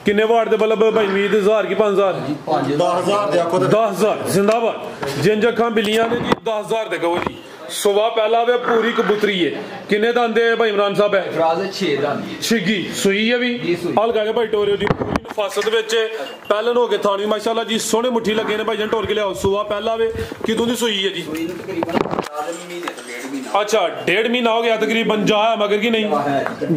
किन्ने वाट दे बल्ब भाई 20,000 की 5,000 10,000 जिंदाबाद। जिंज अखां बिल्लियां ने जी 10,000 दे कहो जी। सुबह पहला वे पूरी कबूतरी है। किन्ने दंद है भाई इमरान साहब है? 6 दंद छिगी सुई है भी हल्का भाई टोरियो जी फासत विच पहलन हो के थानी माशाल्लाह जी सोहने मुट्ठी लगे ने भाई जन टोर के लियाओ। सुबह पहला वे कितों दी सुई है जी? अच्छा 1.5 महीना हो गया तकरीबन। जा है मगर की नहीं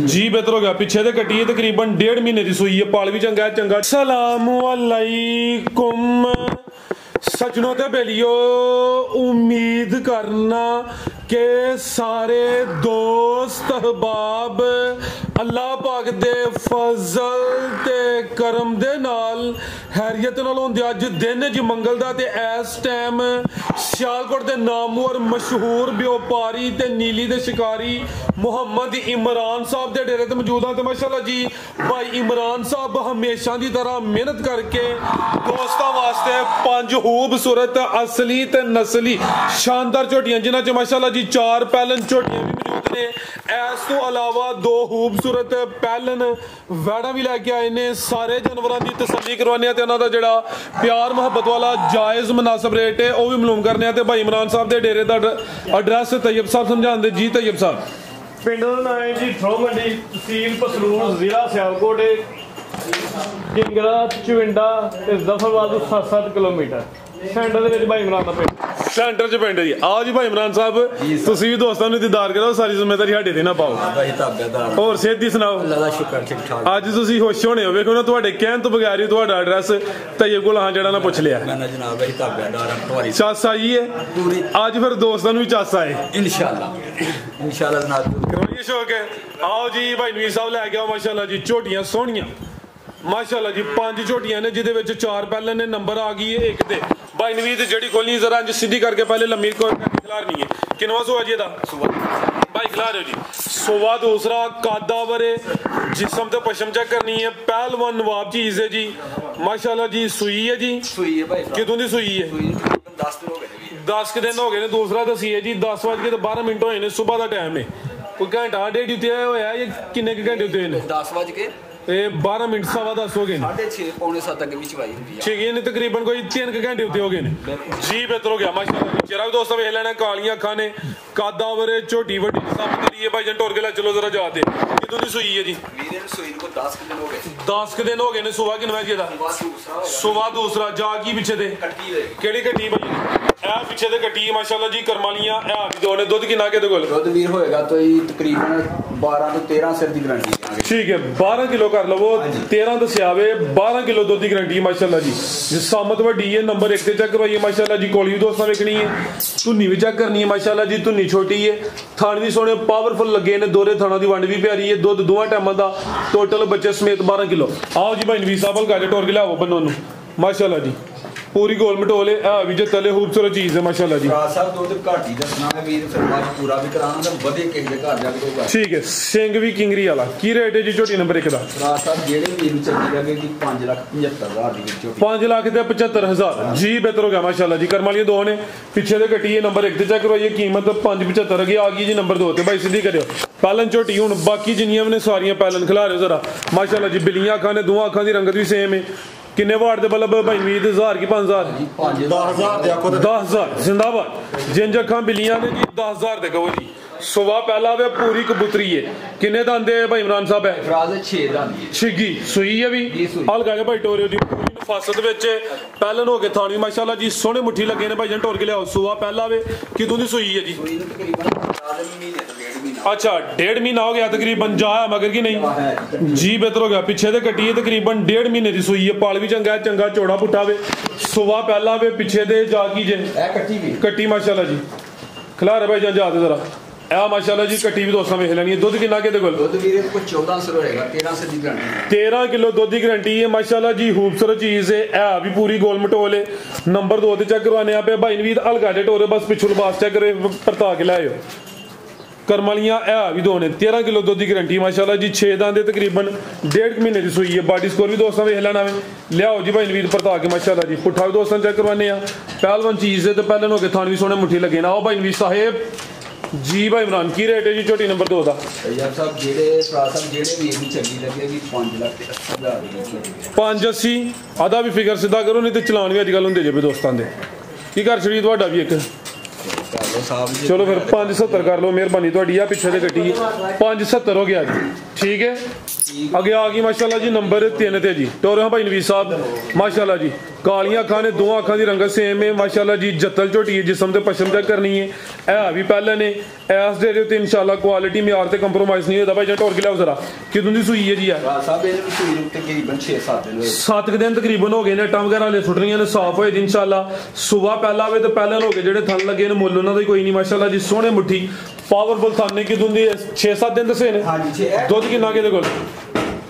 जी बेहतर हो गया। पीछे ते कट्टी है तकरीबन 1.5 महीने की सुई है। पाल भी चंगा चंगा। सलामु अलैकुम सजनों ते बेलियो, उम्मीद करना के सारे दोस्त अहबाब अल्लाह पाक दे फजल ते करम दे नाल हैरियत नाल होंदे। अज दिन ज मंगल दा ते इस टाइम सियालकोट दे नामवर मशहूर व्यापारी ते नीली दे शिकारी मुहम्मद इमरान साहब दे डेरे ते मौजूद हां। ते माशाल्लाह जी भाई इमरान साहब हमेशा दी तरह मेहनत करके दोस्तां वास्ते 5 खूबसूरत असली ते नस्ली शानदार झोटियां जिन्हां च माशाल्लाह जी 4 पैलन झोटियां भी मौजूद ने। इस तो अलावा 2 खूबसूरत पैलन वैड़ा भी लैके आए ने। सारे जानवरों की तसल्ली करवाने ते उन्हां दा जिहड़ा प्यार मुहब्बत वाला जायज़ मुनासिब रेट है वह भी मालूम करने। ते भाई इमरान साहब के डेरे का एड्रैस तैयब साहब समझाते जी। तैयब साहब पिंड का नाम है जी थ्रो मंडी, तहसील पसलून, जिला सियालकोट, किंगरा चविंडा जफरवाद 7-7 किलोमीटर सेंटर भाई इमरान का पिंड सेंटर च पिंड जी। आओ जी भाई इमरान साहब तुसीं भी दोस्तों ने दीदार करो। सारी जिम्मेदारी साडे ते ना पाओ। और सेहत दी सुनाओ? अल्लाह दा शुक्र ठीक ठाक। अज तुसीं खुश होने हो वेखो ना तुहाडे कहण तो बगैर ही तुहाडा एड्रैस तैयब कोल हां जेड़ा ना पुछ लिया। मैं जनाब भाई ताबेदार चस आई है पूरी। अज फिर दोस्तों भी चस आए इंशाल्लाह जनाब करवाइए शौक है। आओ जी भाई नवीर साहब लैके आओ माशाल्लाह जी झोटियां सोहनियां माशाल्लाह जी 5 झोटियां ने जिहदे विच 4 पैलन ने नंबर आ गई है। एक ते भाई नवीर जड़ी खोलनी जरा इंज सीधी करके पहले लम्मी को खिलारनी है। किनवा सुआ जी दा भाई खिला रहे हो जी। सुआ दूसरा कादावरे जिस्म ते पशम चेक करनी है। पहलवान नवाब चीज है जी माशाल्लाह जी। सुई है जी कितों दी सुई है? 10 दिन हो गए ने। दूसरा दसी है जी 10:12 होए ने। सुबह का टाइम है कोई घंटा डेढ़ उत्ते होया या किन्ने घंटे उत्ते ने? 12 मिनट 10:15 हो गए 6:30 पौने 7 तक भी चवाई हुंदी है। ठीक है तकरीबन कोई 3 घंटे उत्ते हो गए ने जी। बेहतर हो गया माशाल्लाह। चेहरा भी दोस्तों वेख लेना कालियां अखां ने कादावरे झोटी वड्डी सब करी है भाई जन टोर के ला चलो जरा जाते कितों दी सुई है जी? मेरे सुई को 10 दिन हो गए। 10 दिन हो गए ने। सुबह किन्ना जी दा? सुबह दूसरा जा की पीछे दे केड़ी कट्टी भाई ए पीछे दे कट्टी माशाल्लाह जी करमालियां ए भी दो ने। दुध किन्ना के दे कोल? दुध वीर होएगा तो तकरीबन 12 तो 13 सिर दी गारंटी है। ठीक है 12 किलो कर लवो 13 दसियावे 12 किलो दुध की गारंटी माशाल्लाह जी। सामत वड्डी है नंबर 1 ते चेक करवाइए माशाल्लाह जी। कोली भी दोस्तों वेखनी है धुन्नी भी चेक करनी है माशाल्लाह जी। धुन्नी छोटी है थान भी सोने पावरफुल लगे ने। दोरे थाना की वंड भी प्यारी है। दुध 2 टाइम का टोटल बच्चे समेत 12 किलो। आओ जी भाई नवीर साहब हल्का टोर के लियाओ बनो माशाल्लाह जी। पूरी गोल मटोले भी जो तले खूबसूरत चीज है माशाल्लाह जी। ठीक है सिंह भी किंगरी वाला की रेट है जी झोटी नंबर 1 का? 5,75,000 जी। बेहतर हो गया माशाल्लाह जी। करम वालियां 2 ने पीछे से कट्टी है नंबर 1 ते चेक करवाइए। कीमत 5,75 अगे आ गई जी। नंबर 2 ते भाई सीधी करो पैलन झोटी हूँ बाकी जिन्नियां भी ने सारियां पैलन खिला रहे हो जरा माशाल्लाह जी। बिल्लियां अखां ने 2 अखां की रंगत भी सेम है। किन्ने वाट दे बल्ब भाई 20,000 की 5,000 10,000 जिंदाबाद। जिंज अखां बिल्लियां ने जी 10,000 दे कहो जी। सुबह पहला वे पूरी कबूतरी है। किन्ने दंद है भाई इमरान साहब है? 6 दंद छिगी सुई है भी हल्का भाई टोरियो जी फासत विच पैलन हो के थानी माशाल्लाह जी सोहने मुट्ठी लगे ने भाई जन टोर के लियाओ। सुबह पहला वे कितों दी सुई है जी? अच्छा 1.5 महीना हो गया तकरीबन। जा है मगर की नहीं जी। बेहतर हो गया। पीछे ते कट्टी है तकरीबन 1.5 महीने की सुई है। पाल भी चंगा चंगा चौड़ा पुट्ठा वे। सुबह पहला वे पीछे दे जा की जे कट्टी माशाल्लाह जी खिला रहे भाई जान जाते जरा ए माशाल्लाह जी। कट्टी भी दोस्तों वेख लेनी है। दुध किन्ना के दे कोल? दुध वीर को 14 सर होएगा 13 से दी गारंटी 13 किलो दुध की गारंटी है माशाल्लाह जी। खूबसूरत चीज है ए भी पूरी गोल मटोल है। नंबर 2 ते चेक करवाने आप भाई नवीद हल्का डे टोरे बस पिछू लबास चेक करे परता के लाओ। करमालियां ए भी 2 ने 13 किलो दुध की गारंटी माशाल्लाह जी। 6 दांदे तकरीबन 1.5 महीने की सुई है। बॉडी स्कोर भी दोस्तों वेख लेना लियाओ जी भाई नवीद परता के माशाल्लाह जी। पुट्ठा भी दोस्तों चेक करवाने पहलवान चीज है तो पहले हो के थान भी सोने मुट्ठी लगे ना। आओ भाई नवीद साहेब ਜੀ ਭਾਈ ਇਮਰਾਨ ਕੀ ਰੇਟ ਹੈ ਜੀ ਝੋਟੀ ਨੰਬਰ 2 ਦਾ? ਯਾਰ ਸਾਹਿਬ ਜਿਹੜੇ ਭਰਾ ਸਾਹਿਬ ਜਿਹੜੇ ਵੀਰ ਨੂੰ ਚੰਗੀ ਲੱਗੇਗੀ 5,80,000 ਦੀ 580 ਆਦਾ ਵੀ ਫਿਗਰ ਸਿੱਧਾ ਕਰੋ, ਨਹੀਂ ਤੇ ਚਲਾਨ ਵੀ ਅੱਜ ਕੱਲ ਹੁੰਦੇ ਜੇ ਵੀ ਦੋਸਤਾਂ ਦੇ। ਕੀ ਕਰ ਛੜੀ ਤੁਹਾਡਾ ਵੀ ਇੱਕ ਕਰ ਲਓ ਸਾਹਿਬ ਜੀ। ਚਲੋ ਫਿਰ 570 ਕਰ ਲਓ, ਮਿਹਰਬਾਨੀ ਤੁਹਾਡੀ। ਆ ਪਿੱਛੇ ਦੇ ਕੱਟੀ 570 ਹੋ ਗਿਆ ਜੀ, ਠੀਕ ਹੈ। ਅੱਗੇ ਆ ਗਈ ਮਾਸ਼ਾਅੱਲਾ ਜੀ ਨੰਬਰ 3 ਤੇ ਜੀ ਟੋਰਿਆਂ ਭਾਈ ਨਵੀਸ ਸਾਹਿਬ ਮਾਸ਼ਾਅੱਲਾ ਜੀ। ਕਾਲੀਆਂ ਅੱਖਾਂ ਨੇ, ਦੋਵਾਂ ਅੱਖਾਂ ਦੀ ਰੰਗਤ ਸੇਮ ਹੈ ਮਾਸ਼ਾਅੱਲਾ ਜੀ। ਜੱਤਲ ਝੋਟੀ ਹੈ, ਜਿਸਮ ਤੇ ਪਸ਼ਮ ਚੈੱਕ ਕਰਨੀ ਹੈ। ਇਹ ਵੀ ਪਹਿਲੇ ਨੇ ਐਸ ਦੇ ਉੱਤੇ ਇਨਸ਼ਾਅੱਲਾ ਕੁਆਲਿਟੀ ਮਿਆਰ ਤੇ ਕੰਪਰੋਮਾਈਜ਼ ਨਹੀਂ ਹੋਦਾ ਭਾਈ ਜੀ। ਟੋਰ ਕੇ ਲਿਆਓ ਜ਼ਰਾ, ਕਿਦੋਂ ਦੀ ਸੂਈ ਹੈ ਜੀ? ਆ ਭਰਾ ਸਾਹਿਬ ਇਹਨੂੰ ਸੂਈ ਨੂੰ ਤਕਰੀਬਨ 6-7 ਦਿਨ ਹੋਏ। 7 ਦਿਨ ਤਕਰੀਬਨ ਹੋ ਗਏ ਨੇ। ਟਾਂ ਵਗੈਰਾ ਲੈ ਸੁੱਟ ਰਹੀਆਂ ਨੇ, ਸਾਫ਼ ਹੋਏ ਜੀ ਇਨਸ਼ਾਅੱਲਾ। ਸੁਬਾ ਪਹਿਲਾ ਵੇ ਤੇ ਪਹਿਲਾਂ ਹੋ ਗਏ ਜਿਹੜੇ ਥਣ ਲੱਗੇ ਨੇ, ਮੁੱਲ ਉਹਨਾਂ ਦਾ ਕੋਈ ਨਹੀਂ ਮਾਸ਼ਾਅੱਲਾ ਜੀ। ਸੋਹਣੇ ਮੁੱਠੀ ਪਾਵਰਫੁਲ ਥਣ ਨੇ। ਕਿਦੋਂ ਦੀ 6-7 ਦਿਨ ਦੱਸੇ ਨੇ। ਹਾਂਜੀ ਦੁੱਧ ਕਿੰਨਾ ਕਿਹਦੇ ਕੋਲ?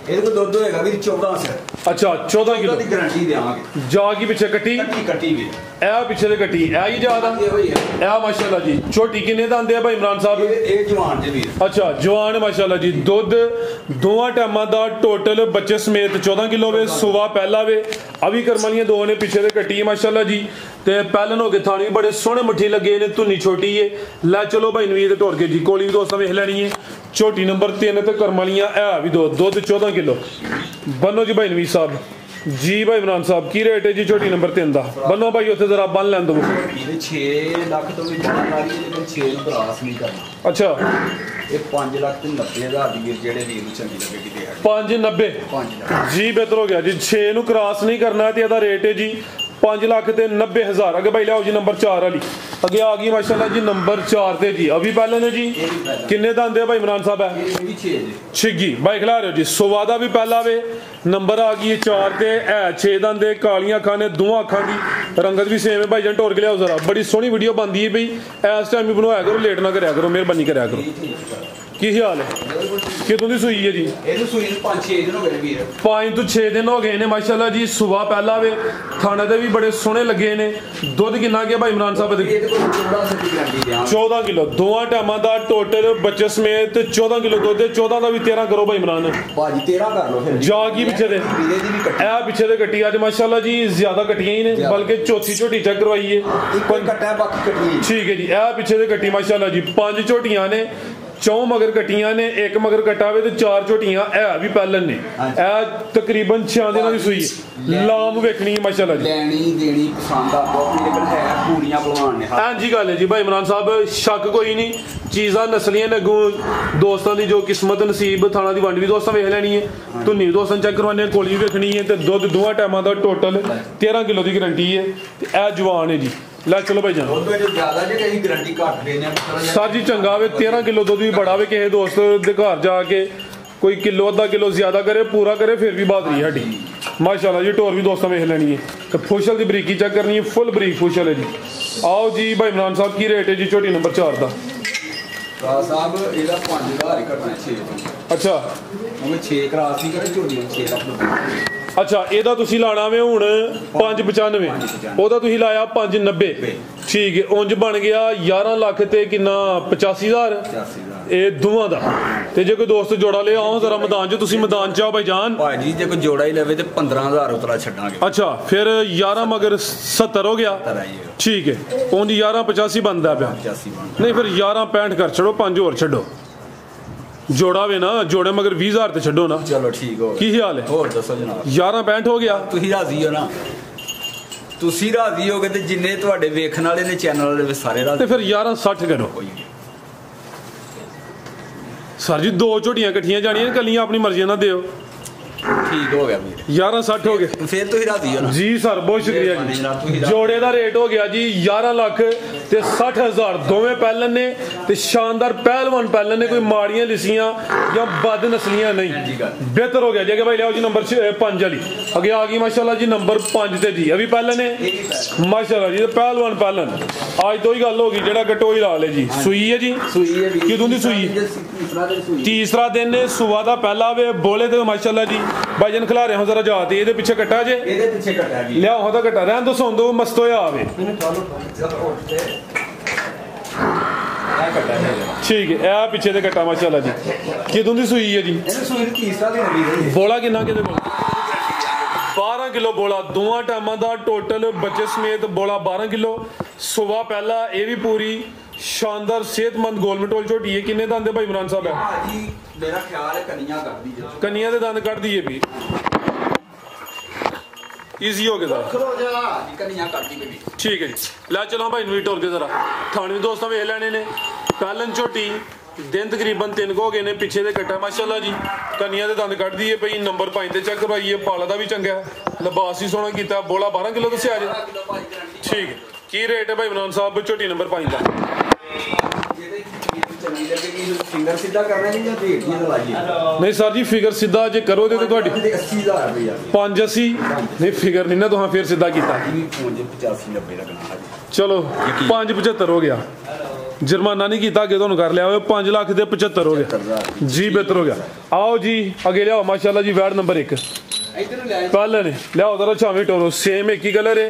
ਇਹਦੇ ਕੋਲ ਦੁੱਧ ਹੋਏਗਾ ਵੀ 14 ਸੇ। ਅੱਛਾ 14 ਕਿਲੋ ਦੀ ਗਾਰੰਟੀ ਦੇਵਾਂਗੇ। ਜਾ ਕੀ ਪਿੱਛੇ ਕੱਟੀ ਕੱਟੀ ਵੀ ਇਹ ਪਿੱਛੇ ਦੇ ਕੱਟੀ ਇਹ ਹੀ ਜ਼ਿਆਦਾ ਇਹ ਹੋਈ ਹੈ। ਇਹ ਮਾਸ਼ਾਅੱਲਾ ਜੀ। ਝੋਟੀ ਕਿੰਨੇ ਦਾ ਆਂਦੇ ਆ ਭਾਈ ਇਮਰਾਨ ਸਾਹਿਬ? ਇਹ ਜਵਾਨ ਦੇ ਵੀਰ। ਅੱਛਾ ਜਵਾਨ ਮਾਸ਼ਾਅੱਲਾ ਜੀ। ਦੁੱਧ ਦੋਵਾਂ ਟਾਈਮਾਂ ਦਾ ਟੋਟਲ ਬੱਚੇ ਸਮੇਤ 14 ਕਿਲੋ ਵੇ। ਸੁਬਾ ਪਹਿਲਾ ਵੇ ਅਭੀ ਕਰਮ ਵਾਲੀਆਂ ਦੋ ਨੇ, ਪਿੱਛੇ ਦੇ ਕੱਟੀ ਮਾਸ਼ਾਅੱਲਾ ਜੀ। ਤੇ ਪਹਿਲਨ ਹੋ ਕੇ ਥਾਣੀ ਬੜੇ ਸੋਹਣੇ ਮੁੱਠੀ ਲੱਗੇ ਨੇ, ਧੁੰਨੀ ਛੋਟੀ ਏ। ਲੈ ਚਲੋ ਭਾਈ ਨਵੀਦ ਟੋਰ ਕੇ ਜੀ ਕੋਲੀ ਵੀ ਦੋਸਤਾਂ ਵੇਖ ਲੈਣੀ ਏ। ਝੋਟੀ ਨੰਬਰ 3 ਤੇ ਕਰਮ ਵਾਲੀਆਂ ਇਹ ਵੀ ਦੁੱਧ 14 ਕਿਲੋ ਬੰਨੋ ਜੀ ਭਾਈ ਨਵੀਦ ਸਾਹਿਬ। ਜੀ ਭਾਈ ਇਮਰਾਨ ਸਾਹਿਬ ਕੀ ਰੇਟ ਹੈ ਜੀ ਝੋਟੀ ਨੰਬਰ 3 ਦਾ? ਬੰਨੋ ਭਾਈ ਉੱਥੇ ਜ਼ਰਾ ਬੰਨ ਲੈਣ ਦਿਓ। ਇਹਦੇ 6 ਲੱਖ ਤੋਂ ਵੀ ਜਾਣ ਵਾਲੀ ਹੈ, ਲੇਕਿਨ 6 ਨੂੰ ਕਰਾਸ ਨਹੀਂ ਕਰਨਾ। ਅੱਛਾ ਇਹ 5,90,000 ਦੀ ਵੀਰ ਜਿਹੜੇ ਵੀਰ ਨੂੰ ਚੰਗੀ ਲੱਗੇਗੀ ਦੇ 590 5 ਲੱਖ ਜੀ ਬਿਹਤਰ ਹੋ ਗਿਆ ਜੀ। 6 ਨੂੰ ਕ੍ਰਾਸ ਨਹੀਂ ਕਰਨਾ ਤੇ ਇਹਦਾ ਰੇਟ ਹੈ ਜੀ 5,90,000। ਅੱਗੇ ਭਾਈ ਲਿਆਓ ਜੀ ਨੰਬਰ 4 ਵਾਲੀ। ਅੱਗੇ ਆ ਗਈ ਮਾਸ਼ਾਅੱਲਾ ਜੀ ਨੰਬਰ 4 ਤੇ ਜੀ ਅਭੀ ਪਹਿਲੇ ਨੇ ਜੀ। ਕਿੰਨੇ ਦਾ ਆਂਦੇ ਭਾਈ ਇਮਰਾਨ ਸਾਹਿਬ? ਹੈ ਇਹ ਵੀ 6 ਜੀ। ਛਿੱਗੀ ਬਾਈ ਖਿਲਾ ਰਹੇ ਹੋ ਜੀ। ਸੁਬਾ ਦਾ ਵੀ ਪਹਿਲਾ ਵੇ ਨੰਬਰ ਆ ਗਈ 4 ਤੇ ਇਹ 6 ਦਾ ਆਂਦੇ। ਕਾਲੀਆਂ ਅੱਖਾਂ ਨੇ, ਦੋਵਾਂ ਅੱਖਾਂ ਦੀ ਰੰਗਤ ਵੀ ਸੇਮ ਹੈ ਭਾਈ ਜਾਨ। ਟੋਰ ਕੇ ਲਿਆਓ ਜ਼ਰਾ। ਬੜੀ ਸੋਹਣੀ ਵੀਡੀਓ ਬਣਦੀ ਹੈ ਬਈ, ਇਸ ਟਾਈਮ ਹੀ ਬਣਵਾਇਆ ਕਰੋ, ਲੇਟ ਨਾ ਕਰਿਆ ਕਰੋ, ਮਿਹਰਬਾਨੀ ਕਰਿਆ ਕਰੋ। ਕੀ ਹਾਲ ਹੈ? ਕਿਦੋਂ ਦੀ ਸੂਈ ਹੈ ਜੀ? ਇਹਨੂੰ ਸੂਈ ਨੂੰ 5-6 ਦਿਨ ਹੋ ਗਏ ਵੀਰ। 5 ਤੋਂ 6 ਦਿਨ ਹੋ ਗਏ ਨੇ ਮਾਸ਼ਾਅੱਲਾ ਜੀ। ਸੁਬਾ ਪਹਿਲਾ ਵੇ ਥਾਣੇ ਦੇ ਵੀ ਬੜੇ ਸੋਹਣੇ ਲੱਗੇ ਨੇ। ਦੁੱਧ ਕਿੰਨਾ ਗਿਆ ਭਾਈ ਇਮਰਾਨ ਸਾਹਿਬ? ਇਹਦੇ ਕੋਲ 14 ਸੇ ਦੀ ਗਾਰੰਟੀ ਦਿਆਂ। 14 ਕਿਲੋ ਦੋਵਾਂ ਟਾਈਮਾਂ ਦਾ ਟੋਟਲ ਬੱਚੇ ਸਮੇਤ 14 ਕਿਲੋ ਦੁੱਧ। 14 ਦਾ ਵੀ 13 ਕਰੋ ਭਾਈ ਇਮਰਾਨ। ਭਾਜੀ 13 ਕਰ ਲਓ ਫਿਰ। ਜਾ ਕੀ ਪਿੱਛੇ ਦੇ ਵੀਰੇ ਦੀ ਵੀ ਕੱਟੀ। ਇਹ ਪਿੱਛੇ ਦੇ ਕੱਟੀ ਅੱਜ ਮਾਸ਼ਾਅੱਲਾ ਜੀ ਜ਼ਿਆਦਾ ਕੱਟੀਆਂ ਹੀ ਨੇ, ਬਲਕਿ ਚੌਥੀ ਝੋਟੀ ਚੈੱਕ ਕਰਵਾਈ ਏ। ਕੋਈ ਕੱਟਾ ਬਾਕੀ ਕੱਟੀ। ਠੀਕ ਹੈ ਜੀ। ਇਹ ਪਿੱਛੇ ਦੇ ਕੱਟੀ ਮਾਸ਼ਾਅੱਲਾ ਜੀ 5 ਝੋਟੀਆਂ ਨੇ, 4 ਮਗਰ ਕੱਟੀਆਂ ਨੇ, 1 ਮਗਰ ਕਟਾਵੇ ਤੇ 4 ਝੋਟੀਆਂ ਇਹ ਵੀ ਪਹਿਲਨ ਨੇ। ਇਹ ਤਕਰੀਬਨ 6 ਦਿਨਾਂ ਦੀ ਸੂਈ ਹੈ। ਲਾਮ ਵੇਖਣੀ ਮਾਸ਼ਾਅੱਲਾ ਜੀ। ਲੈਣੀ ਦੇਣੀ ਪਸੰਦ ਆ ਬਹੁਤ, ਲੇਕਿਨ ਹੈ ਪੂਰੀਆਂ ਭਲਵਾਨ ਨੇ। ਹਾਂਜੀ ਗੱਲ ਹੈ ਜੀ ਭਾਈ ਇਮਰਾਨ ਸਾਹਿਬ, ਸ਼ੱਕ ਕੋਈ ਨਹੀਂ। ਚੀਜ਼ਾਂ ਨਸਲੀਆਂ ਨੇ, ਅੱਗੋਂ ਦੋਸਤਾਂ ਦੀ ਜੋ ਕਿਸਮਤ ਨਸੀਬ ਥਾਣਾ ਦੀ ਵੰਡ ਵੀ ਦੋਸਤਾਂ ਵੇਖ ਲੈਣੀ ਹੈ, ਧੁੰਨੀ ਵੀ ਦੋਸਤਾਂ ਚੈੱਕ ਕਰਵਾਉਣੀ, ਕੋਲੀ ਵੀ ਵੇਖਣੀ ਹੈ। ਤੇ ਦੁੱਧ ਦੋਵਾਂ ਟਾਈਮਾਂ ਦਾ ਟੋਟਲ 13 ਕਿਲੋ ਦੀ ਗਰੰਟੀ ਹੈ ਤੇ ਇਹ ਜਵਾਨ ਹੈ ਜੀ। ਲੈ ਚਲੋ ਭਾਈ ਜਾਨ। ਦੁੱਧ ਜੋ ਜ਼ਿਆਦਾ ਜੇ ਕਹੀ ਗਾਰੰਟੀ ਘੱਟ ਦੇਣੇ ਆ ਸਰ ਜੀ ਚੰਗਾ ਵੇ 13 ਕਿਲੋ ਦੁੱਧ ਵੀ ਬੜਾ ਵੇ। ਕਿਸੇ ਦੋਸਤ ਦੇ ਘਰ ਜਾ ਕੇ ਕੋਈ ਕਿਲੋ ਅੱਧਾ ਕਿਲੋ ਜ਼ਿਆਦਾ ਕਰੇ, ਪੂਰਾ ਕਰੇ, ਫਿਰ ਵੀ ਬਹਾਦਰੀ ਸਾਡੀ ਮਾਸ਼ਾਅੱਲਾ ਜੀ। ਟੋਰ ਵੀ ਦੋਸਤਾਂ ਵੇਖ ਲੈਣੀ ਹੈ ਤੇ ਫੁਸ਼ਲ ਦੀ ਬਰੀਕੀ ਚੈੱਕ ਕਰਨੀ ਹੈ, ਫੁੱਲ ਬਰੀਕ ਫੁਸ਼ਲ ਹੈ ਜੀ। ਆਓ ਜੀ ਭਾਈ ਇਮਰਾਨ ਸਾਹਿਬ ਕੀ ਰੇਟ ਹੈ ਜੀ ਝੋਟੀ ਨੰਬਰ 4 ਦਾ? ਸਾਹਿਬ ਇਹਦਾ 5,000 ਹੀ ਘਟਣਾ 6 ਅੱਛਾ ਉਹ 6 ਕਰਾਸ ਨਹੀਂ ਕਰੇ ਝੋਲੀ 6 ਲੱਖ। ਅੱਛਾ ਇਹਦਾ ਤੁਸੀਂ ਲਾਣਾ ਵੇ ਹੁਣ 595, ਉਹਦਾ ਤੁਸੀਂ ਲਾਇਆ 590। ਠੀਕ ਹੈ, ਉਂਝ ਬਣ ਗਿਆ 11 ਲੱਖ ਤੇ ਕਿੰਨਾ 85,000 ਇਹ ਦੋਵਾਂ ਦਾ। ਤੇ ਜੇ ਕੋਈ ਦੋਸਤ ਜੋੜਾ ਲੈ ਆਓ ਜ਼ਰਾ ਮੈਦਾਨ 'ਚ, ਤੁਸੀਂ ਮੈਦਾਨ 'ਚ ਆਓ ਭਾਈ ਜਾਨ। ਭਾਜੀ ਜੇ ਕੋਈ ਜੋੜਾ ਹੀ ਲਵੇ ਤੇ 15,000 ਉਤਰਾ ਛੱਡਾਂਗੇ। ਅੱਛਾ ਫਿਰ 11 ਮਗਰ 70 ਹੋ ਗਿਆ। ਠੀਕ ਹੈ, ਉਂਝ 1185 ਬਣਦਾ ਪਿਆ। ਨਹੀਂ ਫਿਰ 1165 ਕਰ ਛੱਡੋ, 5 ਹੋਰ ਛੱਡੋ। ਜੋੜਾ ਵੇ ਨਾ, ਜੋੜੇ ਮਗਰ 20,000 ਤੇ ਛੱਡੋ ਨਾ। ਚਲੋ ਠੀਕ ਹੋ। ਕੀ ਹਾਲ ਹੈ? ਹੋਰ ਦੱਸੋ ਜਨਾਬ। 1165 ਹੋ ਗਿਆ। ਤੁਸੀਂ ਰਾਜ਼ੀ ਹੋ ਨਾ? ਤੁਸੀਂ ਰਾਜ਼ੀ ਹੋਗੇ ਤੇ ਜਿੰਨੇ ਤੁਹਾਡੇ ਵੇਖਣ ਵਾਲੇ ਨੇ ਚੈਨਲ ਵਾਲੇ ਸਾਰੇ ਰਾਜ਼ੀ। ਤੇ ਫਿਰ 1160 ਕਰੋ। ਸਰ ਜੀ 2 ਝੋਟੀਆਂ ਇਕੱਠੀਆਂ ਜਾਣੀਆਂ, ਕੱਲੀਆਂ ਆਪਣੀ ਮਰਜ਼ੀ ਨਾਲ ਦਿਓ। ਠੀਕ ਹੋ ਗਿਆ ਵੀਰ। 1160 ਹੋ ਗਏ। ਫਿਰ ਤੁਸੀਂ ਰਾਜ਼ੀ ਹੋ ਨਾ? ਜੀ ਸਰ ਬਹੁਤ ਸ਼ੁਕਰੀਆ ਜੀ। ਜੋੜੇ ਦਾ ਰੇਟ ਹੋ ਗਿਆ ਜੀ 11 ਲੱਖ ਤੇ 60,000। ਦੋਵੇਂ ਪਹਿਲਨ ਨੇ ਤੇ ਸ਼ਾਨਦਾਰ ਪਹਿਲਵਾਨ ਪਹਿਲਨ ਨੇ, ਕੋਈ ਮਾੜੀਆਂ ਲਿਸੀਆਂ ਜਾਂ ਬਦ ਨਸਲੀਆਂ ਨਹੀਂ। ਬਿਹਤਰ ਹੋ ਗਿਆ ਜੀ। ਅੱਗੇ ਭਾਈ ਲਿਆਓ ਜੀ ਨੰਬਰ 5 ਵਾਲੀ। ਅੱਗੇ ਆ ਗਈ ਮਾਸ਼ਾਅੱਲਾ ਜੀ ਨੰਬਰ 5 ਤੇ ਜੀ ਅਭੀ ਪਹਿਲਨ ਨੇ ਮਾਸ਼ਾਅੱਲਾ ਜੀ। ਪਹਿਲਵਾਨ ਪਹਿਲਨ ਅੱਜ ਤੋਂ ਹੀ ਗੱਲ ਹੋ ਗਈ, ਜਿਹੜਾ ਗਟੋਈ ਲਾ ਲੇ ਜੀ। ਸੂਈ ਹੈ ਜੀ? ਸੂਈ ਹੈ। ਕਿਦੋਂ ਦੀ ਸੂਈ? ਤੀਸਰਾ ਦਿਨ ਨੇ। ਸੁਬਾ ਦਾ ਪਹਿਲਾ ਵੇ। ਬੋਲੇ ਤੇ ਮਾਸ਼ਾਅੱਲਾ ਜੀ ਭਾਈਜਨ ਖਿਲਾ ਰਹੇ ਹੋ ਜ਼ਰਾ ਜਾਤ। ਇਹਦੇ ਪਿੱਛੇ ਕੱਟਾ ਜੇ? ਇਹਦੇ ਪਿੱਛੇ ਕੱਟਾ ਜੀ। ਲਿਆਓ ਉਹਦਾ ਕੱਟਾ ਰਹਿਣ ਦੋ, ਸੌਂ ਦੋ, ਮਸਤ ਹੋਇਆ ਆਵੇ। ਠੀਕ ਹੈ, ਇਹ ਪਿੱਛੇ ਦੇ ਕੱਟਾ ਮਾਸ਼ਾਅੱਲਾ ਜੀ। ਕਿਦੋਂ ਦੀ ਸੂਈ ਹੈ ਜੀ? ਇਹਨੂੰ ਸੂਈ ਤੀਸਰਾ ਦਿਨ ਵੀ। ਬੋਲਾ ਕਿੰਨਾ ਕਿਹਦੇ ਕੋਲ? 12 ਕਿਲੋ ਬੋਲਾ। ਦੋਵਾਂ ਟਾਈਮਾਂ ਦਾ ਟੋਟਲ ਬੱਚੇ ਸਮੇਤ ਬੋਲਾ 12 ਕਿਲੋ। ਸੁਬਾ ਪਹਿਲਾ ਇਹ ਵੀ ਪੂਰੀ शानदार सेहतमंद गोलमट वाली झोटी है। किन्ने दंद है भाई इमरान साहब है? जी मेरा ख्याल है कन्या कर दी है। कन्या दे दंद कट दिए भी इजी हो गया कन्या कर दी भी। ठीक है जी। ला चलो भाई इनवीट होर के जरा थाने भी दोस्तों वेख लेने ने पैलन झोटी दिन तकरीबन 3 हो गए ने पिछे दे कट्टा माशाल्लाह जी। कन्या दे दंद कट दिए भाई नंबर 5 ते चेक करवाइए। पाला दा भी चंगा है लिबास भी सोहना कीता। बोला 12 किलो दस्या जे। ठीक है की रेट है भाई इमरान साहब झोटी नंबर 5 का? फिंगर सीधा करना है या रेट नहीं लगाइए? नहीं सर जी फिगर सीधा जे करो ते ਤੁਹਾਡੀ 80000 रुपया 580 नहीं फिगर नहीं ना तुहां फिर सीधा कीता। 85 90 लगना। चलो 575 हो गया जुर्माना नहीं किया अगे तुहानू कर लिया 5 लाख दे 75 हो गया जी। बेहतर हो गया। आओ जी अगे लियाओ माशाल्लाह जी वैड नंबर 1 पहले ने लियाओ जरा छावे टोरो सेम एक ही कलर है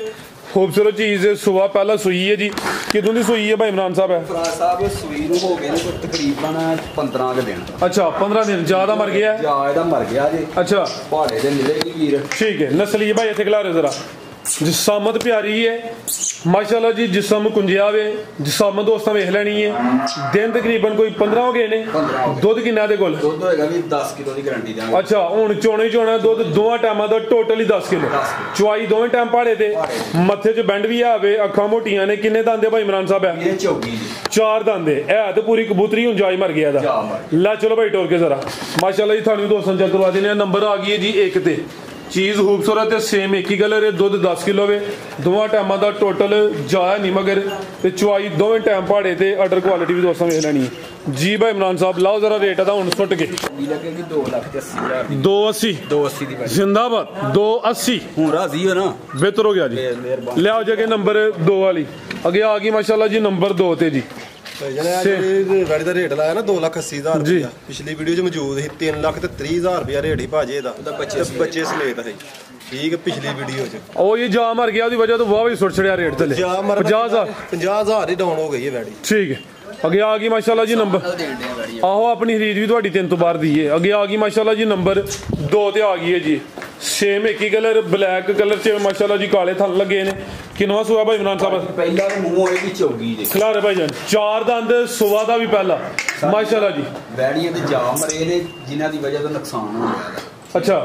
खूबसूरत चीज है। सुबह पहला सुई है जी कितों की सुई है भाई इमरान साहब है? फराज साहब सुई नूं हो गए ने तकरीबन 15 के दिन। अच्छा 15 दिन ज्यादा मर गया है? ज्यादा मर गया जी। अच्छा पहाड़े दे मिलेगी वीर। ठीक है नस्ल ये भाई इतने खिला रहे जरा जिसामत प्यारी है माशाल्लाह जी। जिसम कुंजिया वे जिसामत दोस्तां वेख लेनी है। दिन तकरीबन कोई 15 हो गए ने। दुध किन्ना दे कोल? दुध होएगा भी 10 किलो की गारंटी देंगे। अच्छा हुण चोणे ही चोना दुध दोवां टाइमां दा टोटली 10 किलो चवाई दोवें टाइम पहाड़े ते मत्थे च बैंड भी आवे अखां मोटियां ने। किन्ने दंद है भाई इमरान साहब है? ये चौकी 4 दंद है ते पूरी कबूतरी हुण जाई मर गया दा। ला चलो भाई टोर के जरा माशाल्लाह जी थानू दोस्तों चेक करवा देने नंबर आ गई है जी 1 ते चीज़ खूबसूरत है सेम एक ही कलर है। दुध 10 किलो वे दोवां टाइमां दा टोटल जाया नहीं मगर ते चवाई दोवें टाइम पहाड़े ते अडर क्वालिटी भी दोस्तों वेख लैनी है जी। भाई इमरान साहब लाओ जरा रेट दा हुण सुट के 2,80,000 280 280 दी जिंदाबाद 280 हूं राजी हो ना। बेहतर हो गया जी। लियाओ जगह नंबर 2 वाली अगे आ गई माशाल्लाह जी नंबर 2 ते जी। गाड़ी का रेट लाया ना 2,80,000 रुपया पिछली वीडियो च मौजूद है 3,30,000 रुपया रेट ही भाजे दा बच्चे समेत है। ठीक है पिछली वीडियो च ओ ये जा मर गया दी वजह तो वाह भी सुट छड़िया रेट थले 50,000 ही डाउन हो गई है गाड़ी। ठीक है अगे आ गई माशाल्लाह जी नंबर आहो अपनी खरीद भी थोड़ी 3 तो बाहर दी है। अगे आ गई माशाल्लाह जी नंबर 2 ते आ गई है जी सेम एक ही कलर ब्लैक कलर च माशाल्लाह जी काले थन लगे ने। किनवा सुआ भाई इमरान साहब? पहला मुंह होएगी चौकी जी खिलारे भाई जान 4 दंद सुआ दा भी पहला माशाल्लाह जी। बैड़ियां ते जा मरे ने जिन्हां दी वजह तो नुकसान हो गया। अच्छा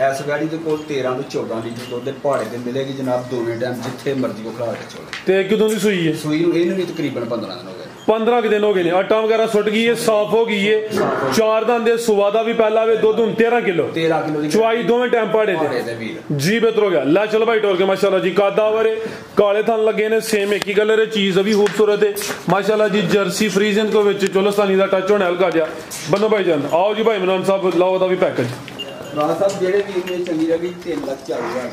इस बैड़ी दे कोल 13 ਤੋਂ 14 लीटर दुध पहाड़े ते मिलेगी जनाब दोवें टाइम जिथे मर्जी को खिला के चलो। ते कितों दी सुई है? सुई नूं इहनूं भी तकरीबन 15 दिन हो गए। 15 के दिन हो गए ने आटा वगैरह सुट गई है साफ हो गई है। 4 दंद सुआ दा भी पहला वे दुध 13 किलो की चवाई दोवें टाइम पहाड़े ते जी। बेहतर हो गया। ला चलो भाई टोर के माशाल्लाह जी कादावर है काले थन लगे ने सेम एक ही कलर है चीज भी खूबसूरत है माशाल्लाह जी। जर्सी फ्रीजन को विच चोलस्तानी दा टच होने हल्का जा बनो भाई जान। आओ जी भाई इमरान साहब लाओ दा भी पैकेज साहब जेड़े भी इतने चंगी लगी 3,40,000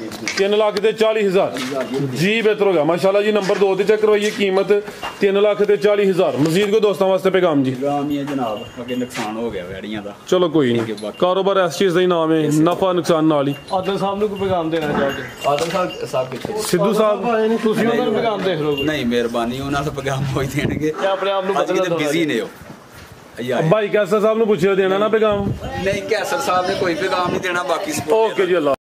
जी। बेहतर हो गया माशाल्लाह जी। नंबर 2 ते चेक करवाइए कीमत 3,40,000 मजीद को दोस्तों वास्ते पैगाम जी जनाब अगे नुकसान हो गया बैड़ियां दा। चलो कोई नहीं कारोबार इस चीज का ही नाम है नफा नुकसान नाल ही। आदल साहब ਨੂੰ ਕੋਈ ਪੈਗਾਮ ਦੇਣਾ ਚਾਹੋਗੇ? आदम साहब किथे? सिद्धू साहब ਤੁਸੀਂ ਉਹਨਾਂ ਨੂੰ ਪੈਗਾਮ ਦੇਖ ਲਓ। नहीं मेहरबानी ਉਹਨਾਂ ਨੂੰ ਪੈਗਾਮ ਹੋਈ ਦੇਣਗੇ ਤੇ ਆਪਣੇ ਆਪ ਨੂੰ ਬਦਲਣਾ बिजी ने हो भाई कैसर साहब ने पूछे देना ना पैगाम? नहीं कैसर साहब ने कोई पैगाम नहीं देना बाकी ओके जी अल्लाह।